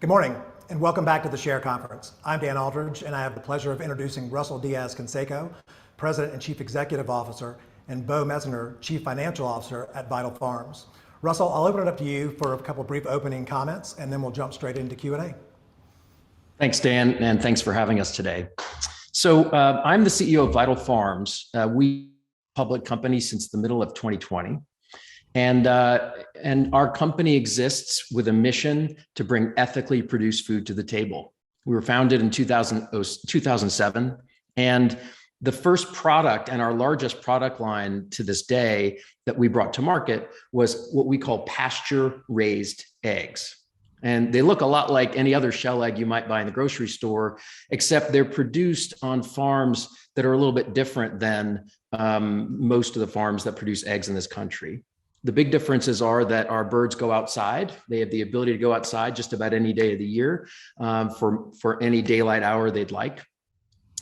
Good morning, and welcome back to the SHARE Conference. I'm Dan Aldridge, and I have the pleasure of introducing Russell Diez-Canseco, President and Chief Executive Officer, and Bo Messner, Chief Financial Officer at VITL Farms. Russell, I'll open it up to you for a couple of brief opening comments, and then we'll jump straight into Q&A. Thanks, Dan, and thanks for having us today. So I'm the CEO of VITL Farms. We public company since the middle of 2020. And our company exists with a mission to bring ethically produced food to the table. We were founded in 2007, and the first product and our largest product line to this day that we brought to market was what we call pasture-raised eggs. And they look a lot like any other shell egg you might buy in the grocery store, except they're produced on farms that are a little bit different than most of the farms that produce eggs in this country. The big differences are that our birds go outside. They have the ability to go outside just about any day of the year for any daylight hour they'd like.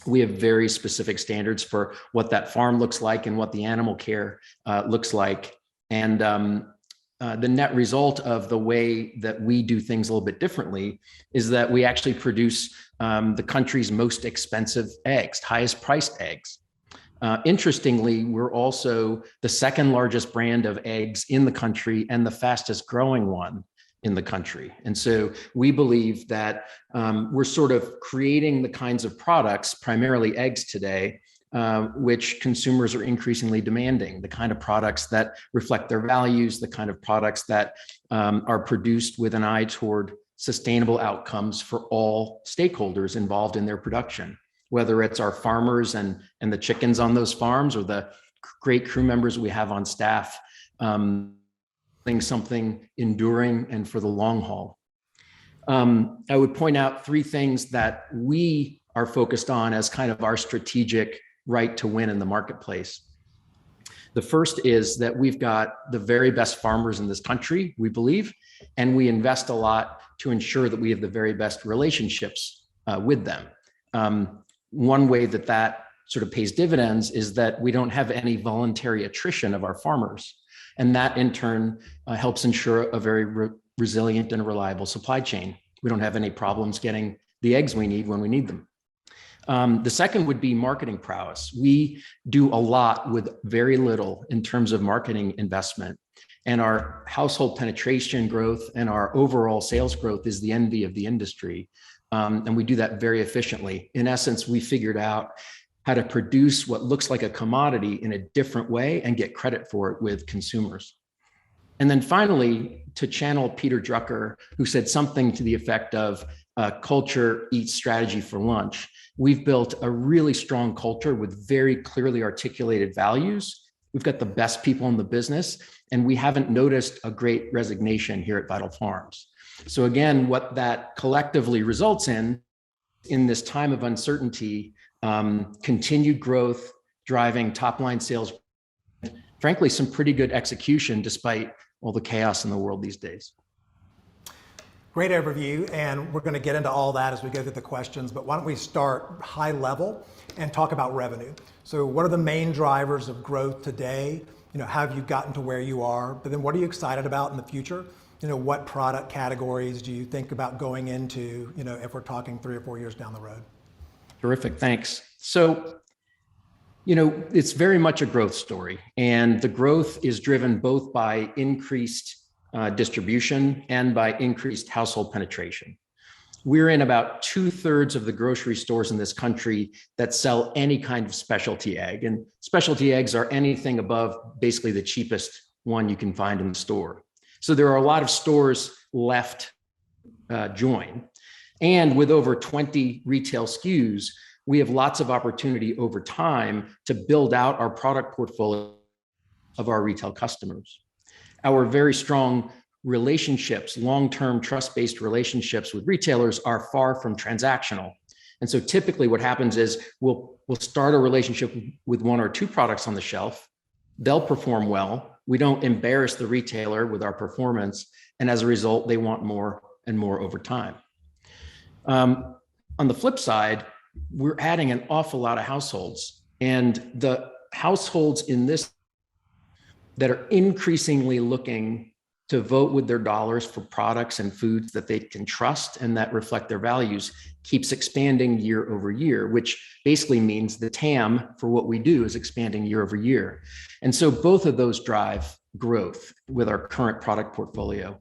We have very specific standards for what that farm looks like and what the animal care looks like. And the net result of the way that we do things a little bit differently is that we actually produce the country's most expensive eggs, highest priced eggs. Interestingly, we're also the second largest brand of eggs in the country and the fastest growing one in the country. And so we believe that we're sort of creating the kinds of products, primarily eggs today, which consumers are increasingly demanding, the kind of products that reflect their values, the kind of products that are produced with an eye toward sustainable outcomes for all stakeholders involved in their production, whether it's our farmers and the chickens on those farms or the great crew members we have on staff, something enduring and for the long haul. I would point out three things that we are focused on as kind of our strategic right to win in the marketplace. The first is that we've got the very best farmers in this country, we believe, and we invest a lot to ensure that we have the very best relationships with them. One way that that sort of pays dividends is that we don't have any voluntary attrition of our farmers. And that in turn helps ensure a very resilient and reliable supply chain. We don't have any problems getting the eggs we need when we need them. The second would be marketing prowess. We do a lot with very little in terms of marketing investment. And our household penetration growth and our overall sales growth is the envy of the industry. And we do that very efficiently. In essence, we figured out how to produce what looks like a commodity in a different way and get credit for it with consumers. And then finally, to channel Peter Drucker, who said something to the effect of culture eats strategy for lunch. We've built a really strong culture with very clearly articulated values. We've got the best people in the business, and we haven't noticed a great resignation here at VITL Farms. So again, what that collectively results in this time of uncertainty, continued growth, driving top line sales, frankly, some pretty good execution despite all the chaos in the world these days. Great overview, and we're going to get into all that as we go through the questions, but why don't we start high level and talk about revenue. So what are the main drivers of growth today? How have you gotten to where you are? But then what are you excited about in the future? What product categories do you think about going into, if we're talking 3 or 4 years down the road? Terrific, thanks. So, it's very much a growth story, and the growth is driven both by increased distribution and by increased household penetration. We're in about 2/3 of the grocery stores in this country that sell any kind of specialty egg, and specialty eggs are anything above basically the cheapest one you can find in the store. So there are a lot of stores left join. And with over 20 retail SKUs, we have lots of opportunity over time to build out our product portfolio of our retail customers. Our very strong relationships, long-term trust-based relationships with retailers are far from transactional. And so typically what happens is we'll start a relationship with 1 or 2 products on the shelf. They'll perform well. We don't embarrass the retailer with our performance. And as a result, they want more and more over time. On the flip side, we're adding an awful lot of households, and the households in this that are increasingly looking to vote with their dollars for products and foods that they can trust and that reflect their values keeps expanding year over year, which basically means the TAM for what we do is expanding year over year. And so both of those drive growth with our current product portfolio.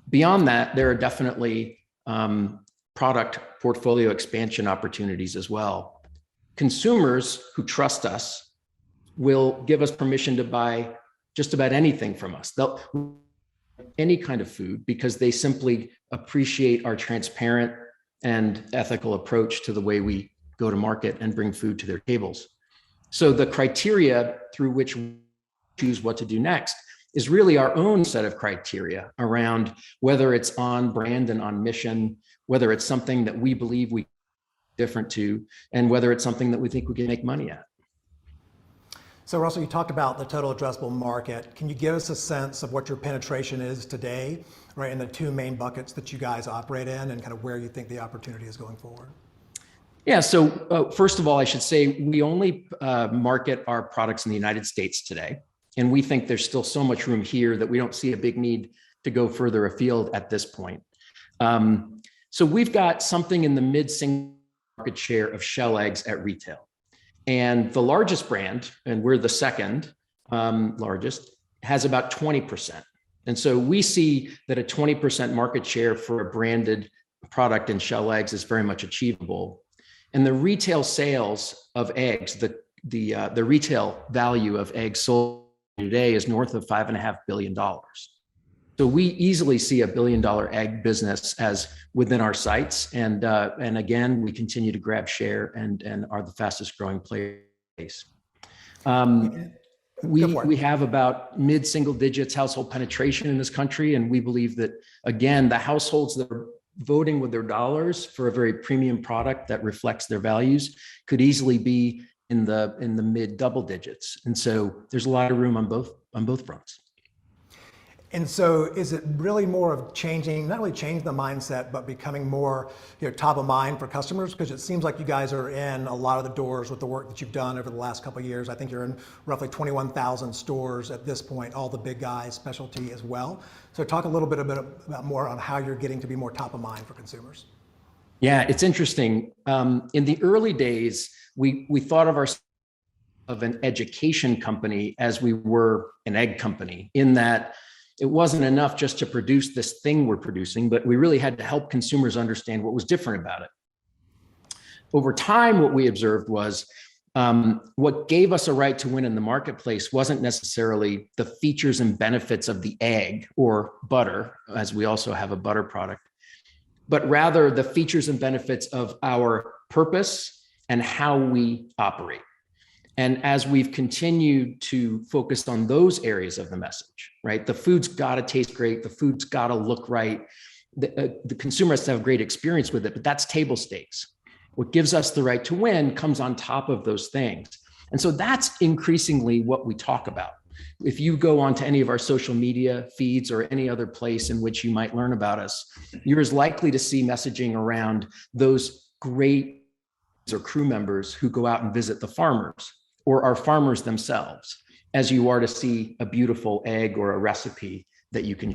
Beyond that, there are definitely product portfolio expansion opportunities as well. Consumers who trust us will give us permission to buy just about anything from us. They'll any kind of food because they simply appreciate our transparent and ethical approach to the way we go to market and bring food to their tables. So the criteria through which we choose what to do next is really our own set of criteria around whether it's on brand and on mission, whether it's something that we believe we different to, and whether it's something that we think we can make money at. So Russell, you talked about the total addressable market. Can you give us a sense of what your penetration is today, right, in the two main buckets that you guys operate in and kind of where you think the opportunity is going forward? Yeah, so first of all, I should say we only market our products in the United States today. And we think there's still so much room here that we don't see a big need to go further afield at this point. So we've got something in the mid-single market share of shell eggs at retail. And the largest brand, and we're the second largest, has about 20%. And so we see that a 20% market share for a branded product in shell eggs is very much achievable. And the retail sales of eggs, the retail value of eggs sold today is north of $5.5 billion. So we easily see $1 billion egg business as within our sights. And again, we continue to grab share and are the fastest growing player. We have about mid-single digits household penetration in this country. And we believe that, again, the households that are voting with their dollars for a very premium product that reflects their values could easily be in the mid double digits. And so there's a lot of room on both fronts. And so is it really more of changing, not really changing the mindset, but becoming more top of mind for customers? Because it seems like you guys are in a lot of the doors with the work that you've done over the last couple of years. I think you're in roughly 21,000 stores at this point, all the big guys, specialty as well. So talk a little bit about more on how you're getting to be more top of mind for consumers. Yeah, it's interesting. In the early days, we thought of ourselves of an education company as we were an egg company, in that it wasn't enough just to produce this thing we're producing, but we really had to help consumers understand what was different about it. Over time, what we observed was what gave us a right to win in the marketplace wasn't necessarily the features and benefits of the egg or butter, as we also have a butter product, but rather the features and benefits of our purpose and how we operate. And as we've continued to focus on those areas of the message, right? The food's got to taste great. The food's got to look right. The consumer has to have great experience with it, but that's table stakes. What gives us the right to win comes on top of those things. And so that's increasingly what we talk about. If you go onto any of our social media feeds or any other place in which you might learn about us, you're as likely to see messaging around those great or crew members who go out and visit the farmers or our farmers themselves, as you are to see a beautiful egg or a recipe that you can.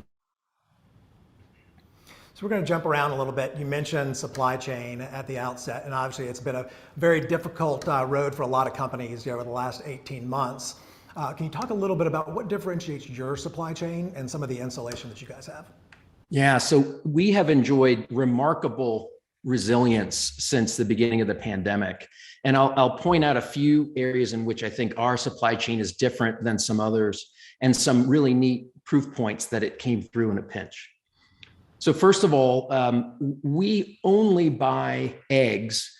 So we're going to jump around a little bit. You mentioned supply chain at the outset, and obviously it's been a very difficult road for a lot of companies over the last 18 months. Can you talk a little bit about what differentiates your supply chain and some of the insulation that you guys have? Yeah, so we have enjoyed remarkable resilience since the beginning of the pandemic. And I'll point out a few areas in which I think our supply chain is different than some others, and some really neat proof points that it came through in a pinch. So first of all, we only buy eggs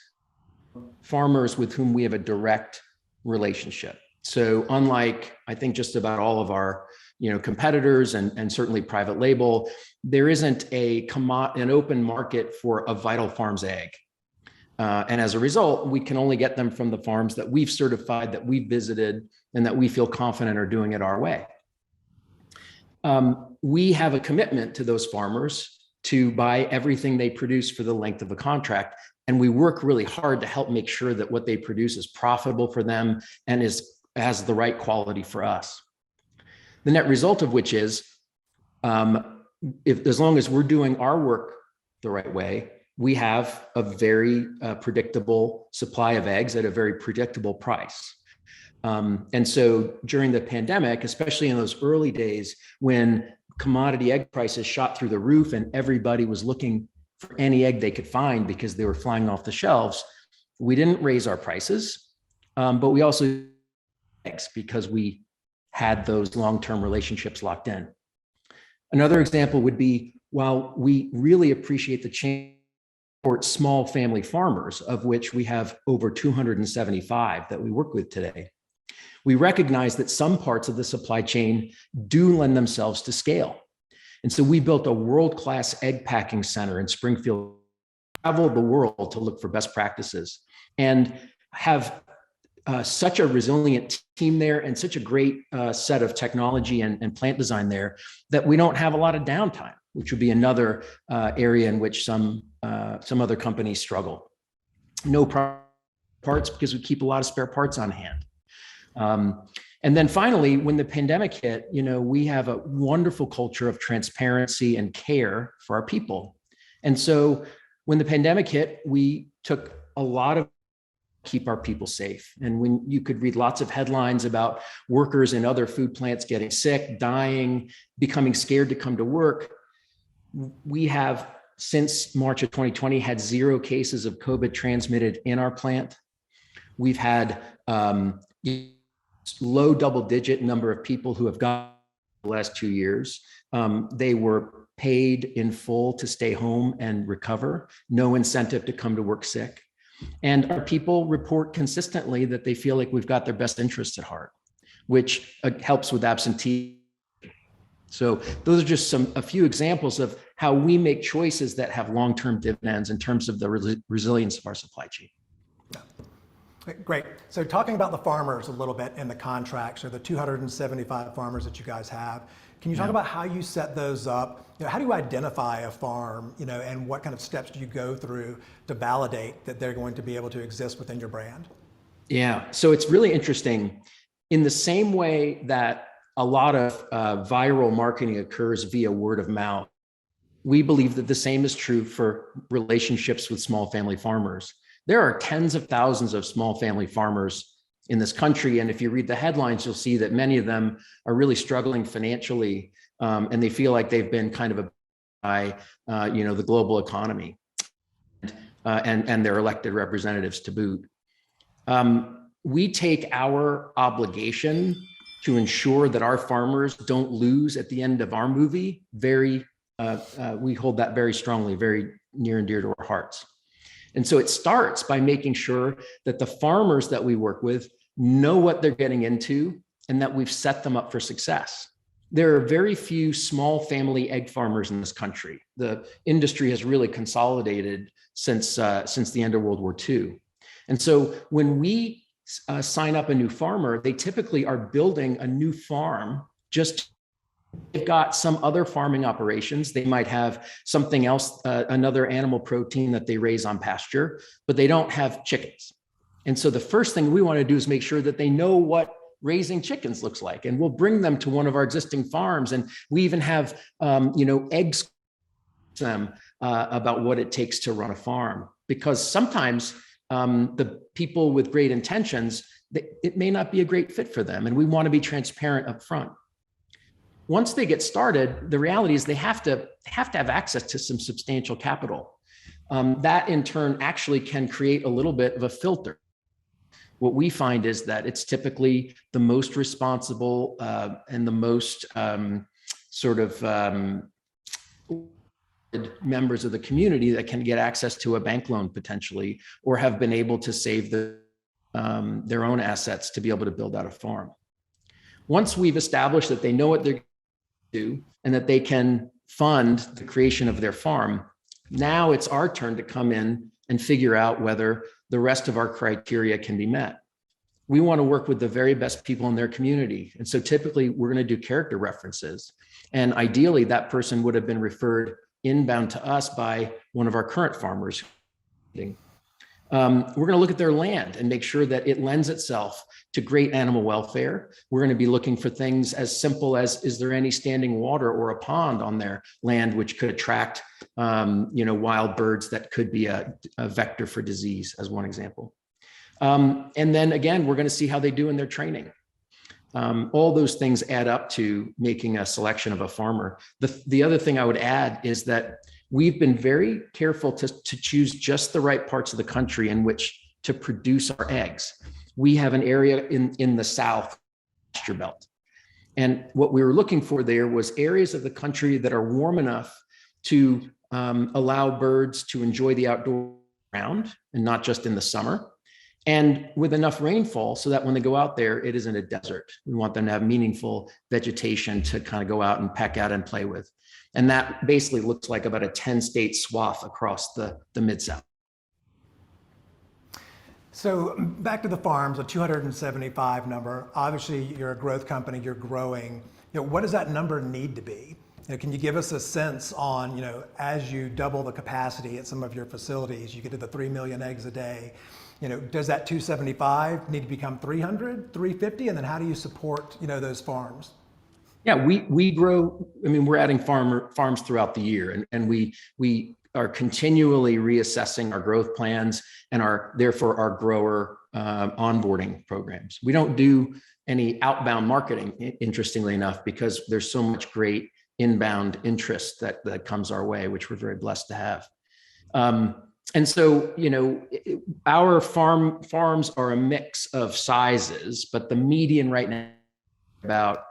farmers with whom we have a direct relationship. So unlike, I think, just about all of our competitors and certainly private label, there isn't an open market for a Vital Farms egg. And as a result, we can only get them from the farms that we've certified, that we've visited, and that we feel confident are doing it our way. We have a commitment to those farmers to buy everything they produce for the length of the contract. And we work really hard to help make sure that what they produce is profitable for them and has the right quality for us. The net result of which is as long as we're doing our work the right way, we have a very predictable supply of eggs at a very predictable price. And so during the pandemic, especially in those early days when commodity egg prices shot through the roof and everybody was looking for any egg they could find because they were flying off the shelves, we didn't raise our prices, but we also eggs because we had those long-term relationships locked in. Another example would be, while we really appreciate the change for small family farmers, of which we have over 275 that we work with today, we recognize that some parts of the supply chain do lend themselves to scale. And so we built a world-class egg packing center in Springfield, traveled the world to look for best practices, and have such a resilient team there and such a great set of technology and plant design there that we don't have a lot of downtime, which would be another area in which some other companies struggle. No parts because we keep a lot of spare parts on hand. And then finally, when the pandemic hit, we have a wonderful culture of transparency and care for our people. And so when the pandemic hit, we took a lot of keep our people safe. And when you could read lots of headlines about workers in other food plants getting sick, dying, becoming scared to come to work, we have, since March of 2020, had 0 cases of COVID transmitted in our plant. We've had low double-digit number of people who have gone the last 2 years. They were paid in full to stay home and recover, no incentive to come to work sick. And our people report consistently that they feel like we've got their best interests at heart, which helps with absentee. So those are just a few examples of how we make choices that have long-term dividends in terms of the resilience of our supply chain. Great. So talking about the farmers a little bit in the contracts, or the 275 farmers that you guys have, can you talk about how you set those up? How do you identify a farm, and what kind of steps do you go through to validate that they're going to be able to exist within your brand? Yeah, so it's really interesting. In the same way that a lot of viral marketing occurs via word of mouth, we believe that the same is true for relationships with small family farmers. There are tens of thousands of small family farmers in this country. And if you read the headlines, you'll see that many of them are really struggling financially, and they feel like they've been kind of by the global economy and their elected representatives to boot. We take our obligation to ensure that our farmers don't lose at the end of our movie we hold that very strongly, very near and dear to our hearts. And so it starts by making sure that the farmers that we work with know what they're getting into and that we've set them up for success. There are very few small family egg farmers in this country. The industry has really consolidated since the end of World War II. And so when we sign up a new farmer, they typically are building a new farm. They've got some other farming operations. They might have something else, another animal protein that they raise on pasture, but they don't have chickens. And so the first thing we want to do is make sure that they know what raising chickens looks like. And we'll bring them to one of our existing farms. And we even have, eggs them about what it takes to run a farm. Because sometimes the people with great intentions, it may not be a great fit for them. And we want to be transparent up front. Once they get started, the reality is they have to have access to some substantial capital. That in turn actually can create a little bit of a filter. What we find is that it's typically the most responsible and the most members of the community that can get access to a bank loan potentially, or have been able to save their own assets to be able to build out a farm. Once we've established that they know what they're do and that they can fund the creation of their farm, now it's our turn to come in and figure out whether the rest of our criteria can be met. We want to work with the very best people in their community. And so typically we're going to do character references. And ideally that person would have been referred inbound to us by one of our current farmers. We're going to look at their land and make sure that it lends itself to great animal welfare. We're going to be looking for things as simple as, is there any standing water or a pond on their land which could attract, wild birds that could be a vector for disease, as one example. And then again, we're going to see how they do in their training. All those things add up to making a selection of a farmer. The other thing I would add is that we've been very careful to choose just the right parts of the country in which to produce our eggs. We have an area in the South, pasture belt. And what we were looking for there was areas of the country that are warm enough to allow birds to enjoy the outdoor ground and not just in the summer. And with enough rainfall so that when they go out there, it isn't a desert. We want them to have meaningful vegetation to kind of go out and peck at and play with. And that basically looks like about a 10-state swath across the Mid-South. So back to the farms, a 275 number. Obviously, you're a growth company, you're growing. What does that number need to be? Can you give us a sense on, as you double the capacity at some of your facilities, you get to the 3 million eggs a day. Does that 275 need to become 300, 350? And then how do you support, those farms? Yeah, we grow. I mean, we're adding farms throughout the year, and we are continually reassessing our growth plans and therefore our grower onboarding programs. We don't do any outbound marketing, interestingly enough, because there's so much great inbound interest that comes our way, which we're very blessed to have. And so, our farms are a mix of sizes, but the median right now is about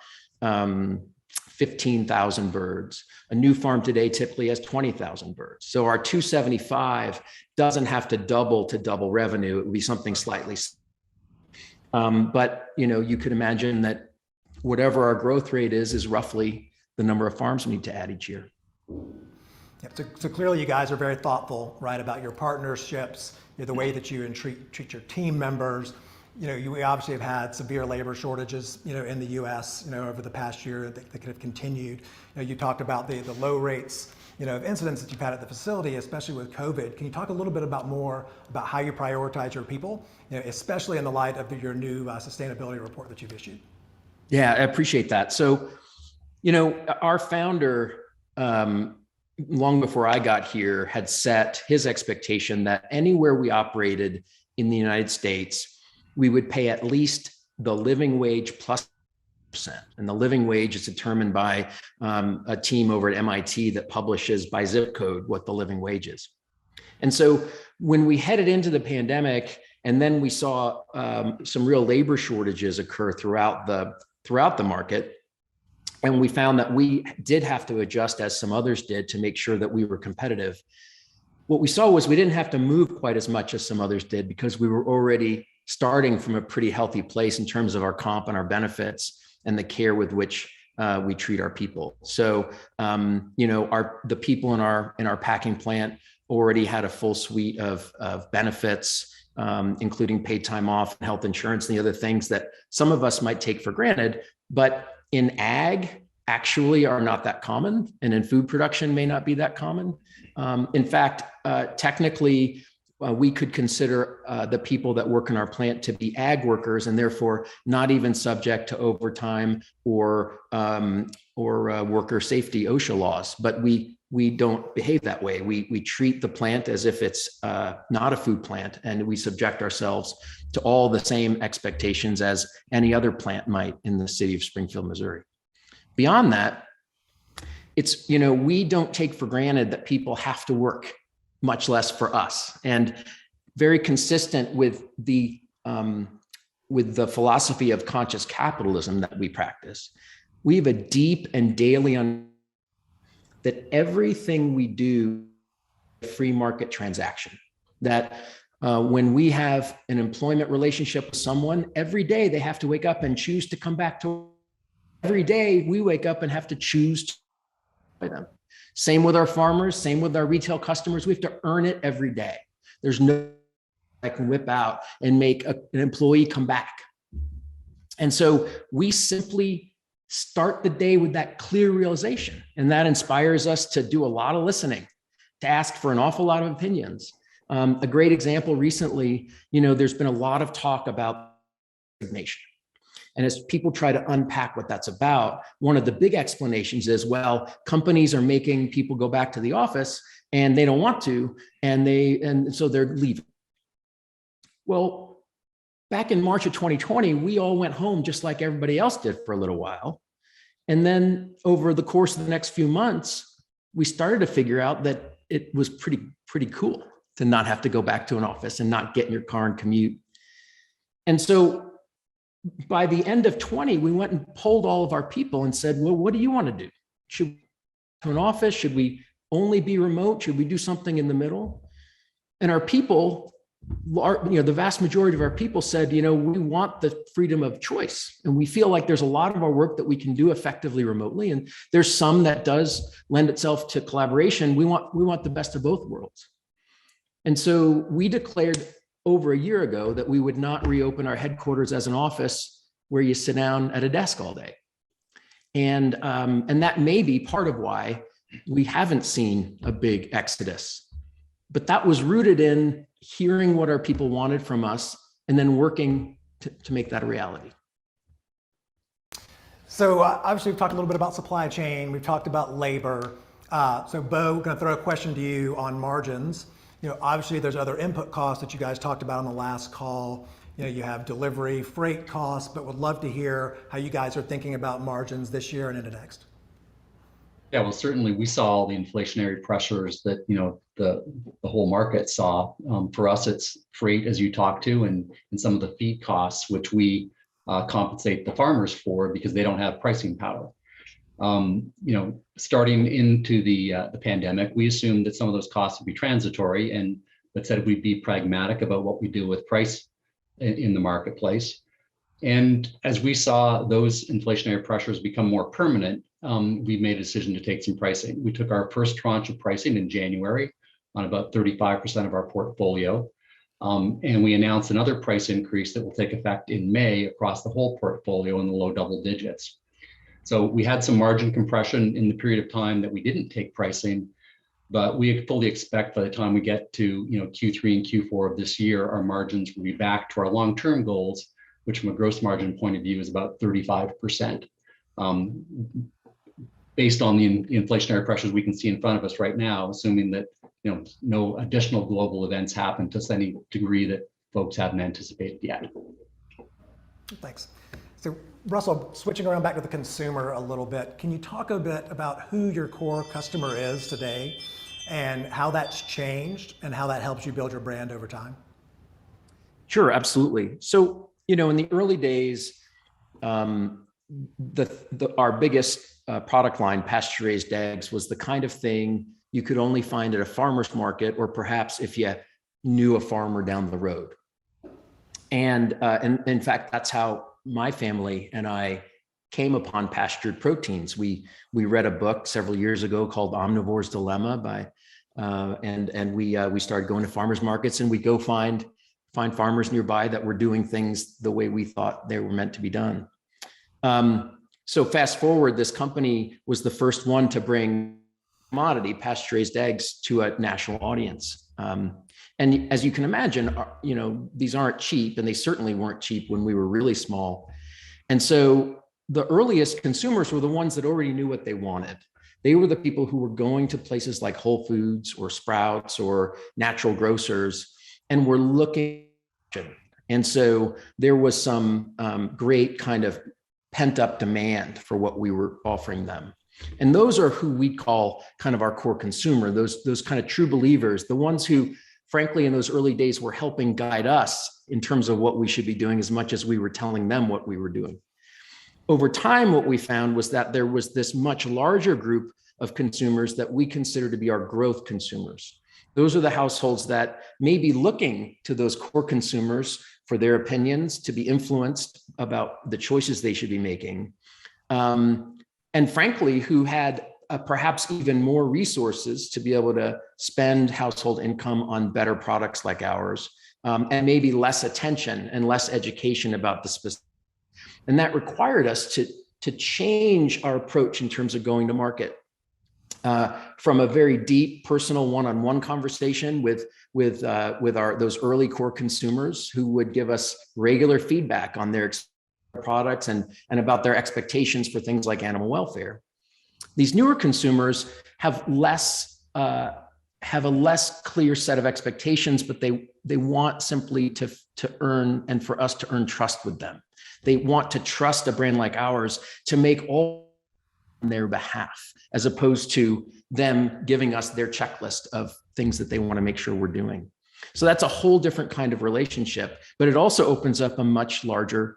15,000 birds. A new farm today typically has 20,000 birds. So our 275 doesn't have to double revenue. It would be something slightly. But you could imagine that whatever our growth rate is roughly the number of farms we need to add each year. So clearly you guys are very thoughtful, right, about your partnerships, the way that you treat your team members. We obviously have had severe labor shortages, in the U.S., over the past year that could have continued. You talked about the low rates, of incidents that you've had at the facility, especially with COVID. Can you talk a little bit more about how you prioritize your people, especially in the light of your new sustainability report that you've issued? Yeah, I appreciate that. So, our founder, long before I got here, had set his expectation that anywhere we operated in the United States, we would pay at least the living wage plus %. And the living wage is determined by a team over at MIT that publishes by zip code what the living wage is. And so when we headed into the pandemic, and then we saw some real labor shortages occur throughout the market, and we found that we did have to adjust, as some others did, to make sure that we were competitive. What we saw was we didn't have to move quite as much as some others did because we were already starting from a pretty healthy place in terms of our comp and our benefits and the care with which we treat our people. So, the people in our packing plant already had a full suite of benefits, including paid time off, health insurance, and the other things that some of us might take for granted, but in ag actually are not that common, and in food production may not be that common. In fact, technically, we could consider the people that work in our plant to be ag workers, and therefore not even subject to overtime or worker safety OSHA laws. But we don't behave that way. We treat the plant as if it's not a food plant, and we subject ourselves to all the same expectations as any other plant might in the city of Springfield, Missouri. Beyond that, it's, we don't take for granted that people have to work, much less for us. And very consistent with the philosophy of conscious capitalism that we practice, we have a deep and daily understanding that everything we do is a free market transaction. That when we have an employment relationship with someone, every day they have to wake up and choose to come back to work. Every day we wake up and have to choose to buy them. Same with our farmers, same with our retail customers. We have to earn it every day. There's no I can whip out and make an employee come back. And so we simply start the day with that clear realization. And that inspires us to do a lot of listening, to ask for an awful lot of opinions, A great example recently, there's been a lot of talk about resignation. And as people try to unpack what that's about, one of the big explanations is, well, companies are making people go back to the office and they don't want to, and so they're leaving. Well, back in March of 2020, we all went home just like everybody else did for a little while. And then over the course of the next few months, we started to figure out that it was pretty cool to not have to go back to an office and not get in your car and commute. And so by the end of 20, we went and polled all of our people and said, well, what do you want to do? Should we go to an office? Should we only be remote? Should we do something in the middle? And our people, the vast majority of our people said, we want the freedom of choice. And we feel like there's a lot of our work that we can do effectively remotely. And there's some that does lend itself to collaboration. We want the best of both worlds. And so we declared over a year ago that we would not reopen our headquarters as an office where you sit down at a desk all day. And that may be part of why we haven't seen a big exodus. But that was rooted in hearing what our people wanted from us and then working to make that a reality. So obviously we've talked a little bit about supply chain, we've talked about labor. So Bo, going to throw a question to you on margins. Obviously there's other input costs that you guys talked about on the last call. You have delivery, freight costs, but would love to hear how you guys are thinking about margins this year and into next. Yeah, well, certainly we saw all the inflationary pressures that the whole market saw. For us, it's freight, as you talked to, and some of the feed costs, which we compensate the farmers for because they don't have pricing power. Starting into the pandemic, we assumed that some of those costs would be transitory, but said we'd be pragmatic about what we do with price in the marketplace. And as we saw those inflationary pressures become more permanent, we made a decision to take some pricing. We took our first tranche of pricing in January on about 35% of our portfolio. And we announced another price increase that will take effect in May across the whole portfolio in the low double digits. So we had some margin compression in the period of time that we didn't take pricing, but we fully expect by the time we get to Q3 and Q4 of this year, our margins will be back to our long-term goals, which from a gross margin point of view is about 35%. Based on the inflationary pressures we can see in front of us right now, assuming that no additional global events happen to any degree that folks haven't anticipated yet. Thanks. So Russell, switching around back to the consumer a little bit, can you talk a bit about who your core customer is today and how that's changed and how that helps you build your brand over time? Sure, absolutely. So, in the early days, our biggest product line, pasture-raised eggs, was the kind of thing you could only find at a farmer's market, or perhaps if you knew a farmer down the road. And in fact, that's how my family and I came upon pastured proteins. We read a book several years ago called Omnivore's Dilemma and we started going to farmers markets, and we go find farmers nearby that were doing things the way we thought they were meant to be done. So fast forward, this company was the first one to bring commodity pasture-raised eggs to a national audience. And as you can imagine, these aren't cheap, and they certainly weren't cheap when we were really small. And so the earliest consumers were the ones that already knew what they wanted. They were the people who were going to places like Whole Foods or Sprouts or natural grocers and were looking. And so there was some great kind of pent up demand for what we were offering them. And those are who we call kind of our core consumer, those kind of true believers, the ones who, frankly, in those early days were helping guide us in terms of what we should be doing as much as we were telling them what we were doing. Over time, what we found was that there was this much larger group of consumers that we consider to be our growth consumers. Those are the households that may be looking to those core consumers for their opinions, to be influenced about the choices they should be making. And frankly, who had perhaps even more resources to be able to spend household income on better products like ours, and maybe less attention and less education about the specific. And that required us to change our approach in terms of going to market. from a very deep personal one-on-one conversation with those early core consumers who would give us regular feedback on their products and about their expectations for things like animal welfare. These newer consumers have a less clear set of expectations, but they want simply to earn, and for us to earn trust with them. They want to trust a brand like ours to make all on their behalf, as opposed to them giving us their checklist of things that they want to make sure we're doing. So that's a whole different kind of relationship, but it also opens up a much larger.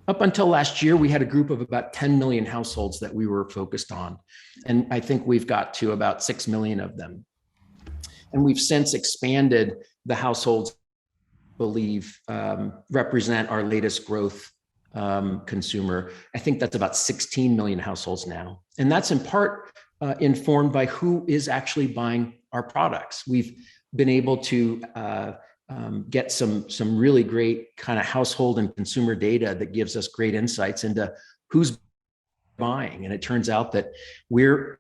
Up until last year, we had a group of about 10 million households that we were focused on. And I think we've got to about 6 million of them. And we've since expanded the households, believe, represent our latest growth consumer. I think that's about 16 million households now. And that's in part informed by who is actually buying our products. We've been able to get some really great kind of household and consumer data that gives us great insights into who's buying. And it turns out that we're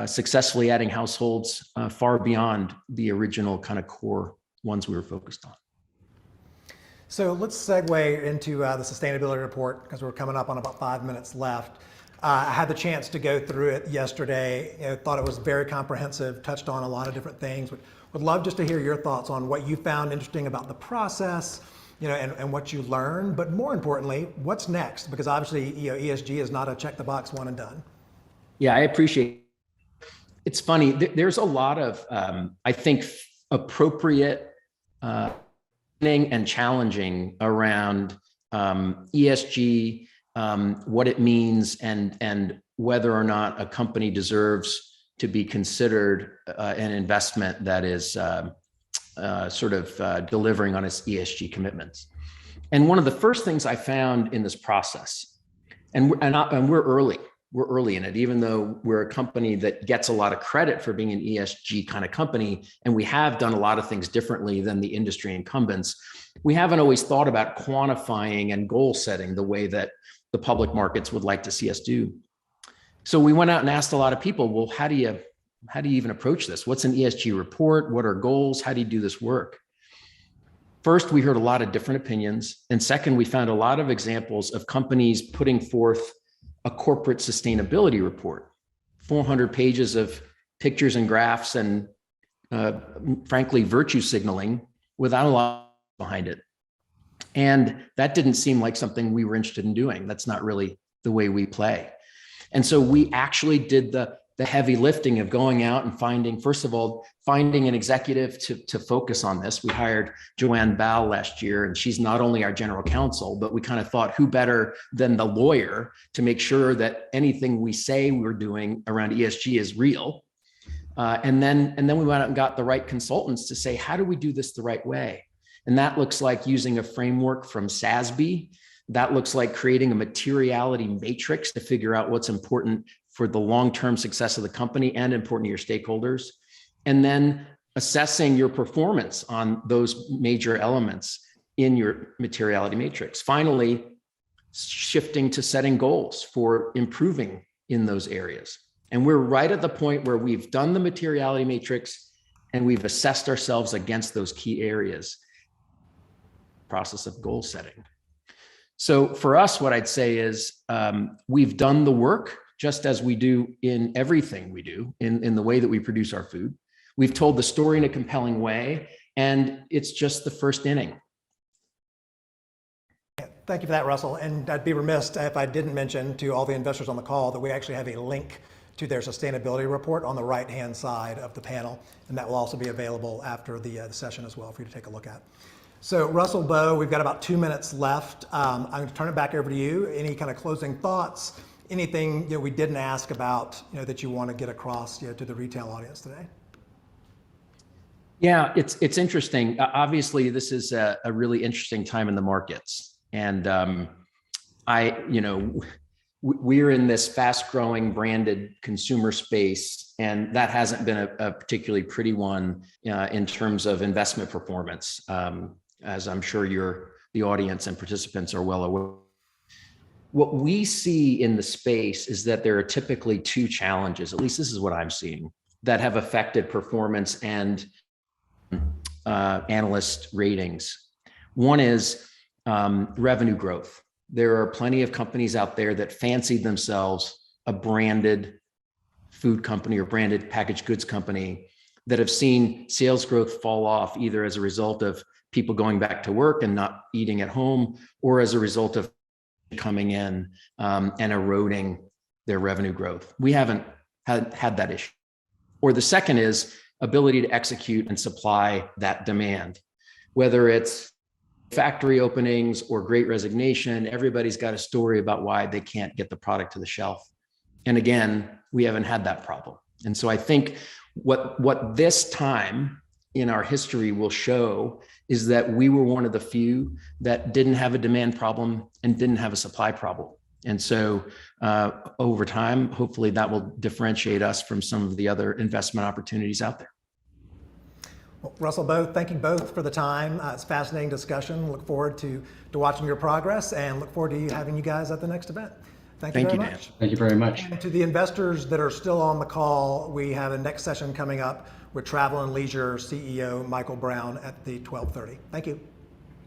successfully adding households far beyond the original kind of core ones we were focused on. So let's segue into the sustainability report, because we're coming up on about 5 minutes left. I had the chance to go through it yesterday. Thought it was very comprehensive, touched on a lot of different things. Would love just to hear your thoughts on what you found interesting about the process, and what you learned, but more importantly, what's next? Because obviously, ESG is not a check the box one and done. Yeah, I appreciate it. It's funny, there's a lot of, I think, appropriate and challenging around ESG, what it means, and whether or not a company deserves to be considered an investment that is delivering on its ESG commitments. And one of the first things I found in this process, and we're early in it, even though we're a company that gets a lot of credit for being an ESG kind of company, and we have done a lot of things differently than the industry incumbents. We haven't always thought about quantifying and goal setting the way that the public markets would like to see us do. So we went out and asked a lot of people, well, how do you even approach this? What's an ESG report? What are goals? How do you do this work? First, we heard a lot of different opinions. And second, we found a lot of examples of companies putting forth a corporate sustainability report, 400 pages of pictures and graphs and frankly, virtue signaling without a lot behind it. And that didn't seem like something we were interested in doing. That's not really the way we play. And so we actually did the heavy lifting of going out and finding an executive to focus on this. We hired Joanne Ball last year, and she's not only our general counsel, but we kind of thought, who better than the lawyer to make sure that anything we say we're doing around ESG is real. And then we went out and got the right consultants to say, how do we do this the right way? And that looks like using a framework from SASB. That looks like creating a materiality matrix to figure out what's important for the long-term success of the company and important to your stakeholders. And then assessing your performance on those major elements in your materiality matrix. Finally, shifting to setting goals for improving in those areas. And we're right at the point where we've done the materiality matrix and we've assessed ourselves against those key areas. Process of goal setting. So for us, what I'd say is we've done the work just as we do in everything we do in the way that we produce our food. We've told the story in a compelling way, and it's just the first inning. Thank you for that, Russell. And I'd be remiss if I didn't mention to all the investors on the call that we actually have a link to their sustainability report on the right-hand side of the panel, and that will also be available after the session as well for you to take a look at. So Russell, Bo, we've got about 2 minutes left. I'm going to turn it back over to you. Any kind of closing thoughts? Anything we didn't ask about that you want to get across to the retail audience today? Yeah, it's interesting. Obviously, this is a really interesting time in the markets, and we're in this fast-growing branded consumer space, and that hasn't been a particularly pretty one in terms of investment performance, as I'm sure the audience and participants are well aware. What we see in the space is that there are typically two challenges, at least this is what I'm seeing, that have affected performance and analyst ratings. One is revenue growth. There are plenty of companies out there that fancy themselves a branded food company or branded packaged goods company that have seen sales growth fall off either as a result of people going back to work and not eating at home, or as a result of coming in and eroding their revenue growth. We haven't had that issue. Or the second is ability to execute and supply that demand, whether it's factory openings or great resignation. Everybody's got a story about why they can't get the product to the shelf. And again, we haven't had that problem. And so I think what this time in our history will show is that we were one of the few that didn't have a demand problem and didn't have a supply problem. And so over time, hopefully that will differentiate us from some of the other investment opportunities out there. Well, Russell, thank you both for the time. It's a fascinating discussion. Look forward to watching your progress and look forward to having you guys at the next event. Thank you very much. Dan. Thank you very much. And to the investors that are still on the call, we have a next session coming up with Travel and Leisure CEO Michael Brown at the 12:30. Thank you.